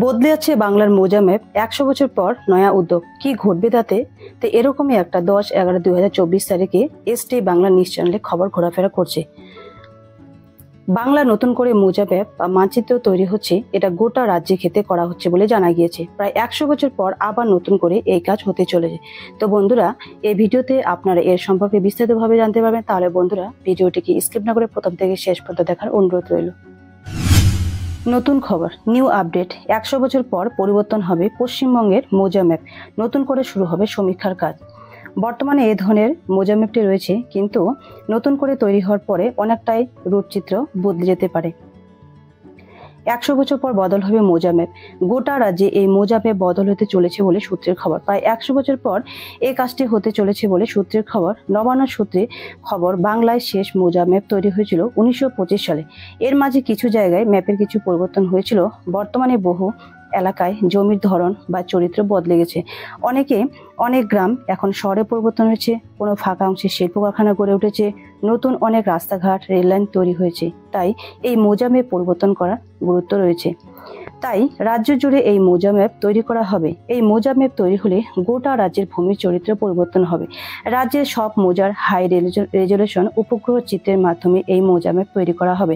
বদলে যাচ্ছে বাংলার মৌজা ম্যাপ। 100 বছর পর নয়া উদ্যোগ, কি ঘটবে তাতে? তো এরকমই একটা 10/11/2024 তারিখে এসটি বাংলা নিউজ চ্যানেলে খবর ঘোরাফেরা করছে। বাংলা নতুন করে মৌজা ম্যাপ বা মানচিত্র তৈরি হচ্ছে, এটা গোটা রাজ্যে ক্ষেত্রে করা হচ্ছে বলে জানা গিয়েছে। প্রায় 100 বছর পর আবার নতুন করে এই কাজ হতে চলেছে। তো বন্ধুরা, এই ভিডিওতে আপনারা এর সম্পর্কে বিস্তারিতভাবে জানতে পারবেন। তাহলে বন্ধুরা, ভিডিওটিকে স্কিপ না করে প্রথম থেকে শেষ পর্যন্ত দেখার অনুরোধ রইল। নতুন খবর, নিউ আপডেট। 100 বছর পর পরিবর্তন হবে পশ্চিমবঙ্গের মৌজা ম্যাপ, নতুন করে শুরু হবে সমীক্ষার কাজ। বর্তমানে এই ধরনের মৌজা ম্যাপটি রয়েছে, কিন্তু নতুন করে তৈরি হওয়ার পরে অনেকটাই রূপচিত্র বদলে যেতে পারে। 100 বছর পর বদল হবে মৌজা ম্যাপ। গোটা রাজ্যে এই মৌজা ম্যাপ বদল হতে চলেছে বলে সূত্রের খবর। প্রায় 100 বছর পর এই কাজটি হতে চলেছে বলে সূত্রের খবর। নবান্ন সূত্রে খবর, বাংলায় শেষ মৌজা ম্যাপ তৈরি হয়েছিল 1925 সালে। এর মাঝে কিছু জায়গায় ম্যাপের কিছু পরিবর্তন হয়েছিল। বর্তমানে বহু এলাকায় জমির ধরন বা চরিত্র বদলে গেছে। অনেক গ্রাম এখন শহরে পরিবর্তন হয়েছে। কোনো ফাঁকা অংশে শিল্প কারখানা গড়ে উঠেছে। নতুন অনেক রাস্তাঘাট, রেললাইন তৈরি হয়েছে। তাই এই মৌজা ম্যাপ পরিবর্তন করার গুরুত্ব রয়েছে। তাই রাজ্য জুড়ে এই মৌজা ম্যাপ তৈরি করা হবে। এই মৌজা ম্যাপ তৈরি হলে গোটা রাজ্যের ভূমির চরিত্র পরিবর্তন হবে। রাজ্যের সব মৌজার হাই রেজলিউশন উপগ্রহ চিত্রের মাধ্যমে এই মৌজা ম্যাপ তৈরি করা হবে।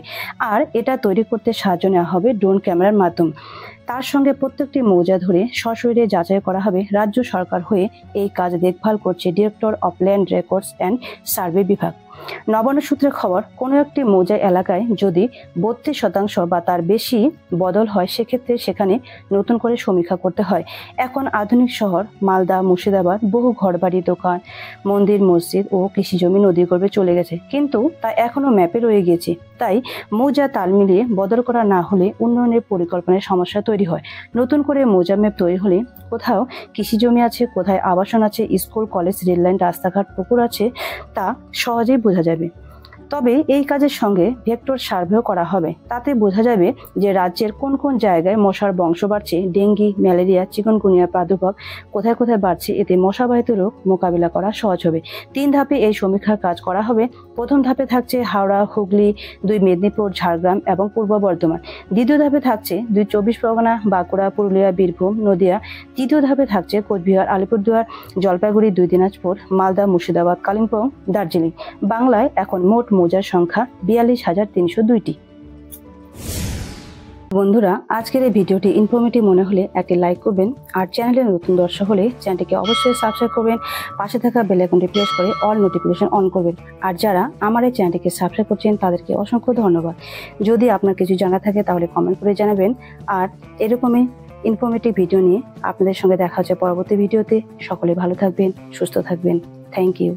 আর এটা তৈরি করতে সাহায্য নেওয়া হবে ড্রোন ক্যামেরার মাধ্যমে। তার সঙ্গে প্রত্যেকটি মৌজা ধরে সশরীরে যাচাই করা হবে। রাজ্য সরকার হয়ে এই কাজ দেখভাল করছে director of land records and survey বিভাগ। নবান্ন সূত্রের খবর, কোনো একটি মৌজা এলাকায় যদি 32% বা তার বেশি বদল হয়, সেক্ষেত্রে সেখানে নতুন করে সমীক্ষা করতে হয়। এখন আধুনিক শহর মালদা, মুর্শিদাবাদ, বহু ঘরবাড়ি, দোকান, মন্দির, মসজিদ ও কৃষিজমি নদীর গর্ভে চলে গেছে, কিন্তু তা এখনো ম্যাপে রয়ে গিয়েছে। তাই মৌজা তাল মিলিয়ে বদল করা না হলে উন্নয়নের পরিকল্পনায় সমস্যা তৈরি হয়। নতুন করে মৌজা ম্যাপ তৈরি হলে কোথাও কৃষিজমি আছে, কোথায় আবাসন আছে, স্কুল, কলেজ, রেললাইন, রাস্তাঘাট, পুকুর আছে, তা সহজেই বোঝা যাবে। তবে এই কাজের সঙ্গে ভেক্টর সার্ভেও করা হবে। তাতে বোঝা যাবে যে রাজ্যের কোন কোন জায়গায় মশার বংশ বাড়ছে, ডেঙ্গি, ম্যালেরিয়া, চিকনগুনিয়ার প্রাদুর্ভাব কোথায় কোথায় বাড়ছে। এতে মশাবাহিত রোগ মোকাবিলা করা সহজ হবে। 3 ধাপে এই সমীক্ষার কাজ করা হবে। প্রথম ধাপে থাকছে হাওড়া, হুগলি, 2 মেদিনীপুর, ঝাড়গ্রাম এবং পূর্ব বর্ধমান। দ্বিতীয় ধাপে থাকছে 2 24 পরগনা, বাঁকুড়া, পুরুলিয়া, বীরভূম, নদিয়া। তৃতীয় ধাপে থাকছে কোচবিহার, আলিপুরদুয়ার, জলপাইগুড়ি, 2 দিনাজপুর, মালদা, মুর্শিদাবাদ, কালিম্পং, দার্জিলিং। বাংলায় এখন মোট মৌজার সংখ্যা 42,302টি। বন্ধুরা, আজকের এই ভিডিওটি ইনফরমেটিভ মনে হলে একটি লাইক করবেন, আর চ্যানেলে নতুন দর্শক হলে চ্যানেলটিকে অবশ্যই সাবস্ক্রাইব করবেন। পাশে থাকা বেল আইকনটি প্রেস করে অল নোটিফিকেশন অন করবেন। আর যারা আমার এই চ্যানেলটিকে সাবস্ক্রাইব করছেন তাদেরকে অসংখ্য ধন্যবাদ। যদি আপনার কিছু জানা থাকে তাহলে কমেন্ট করে জানাবেন। আর এরকমই ইনফরমেটিভ ভিডিও নিয়ে আপনাদের সঙ্গে দেখা হচ্ছে পরবর্তী ভিডিওতে। সকলে ভালো থাকবেন, সুস্থ থাকবেন। Thank you.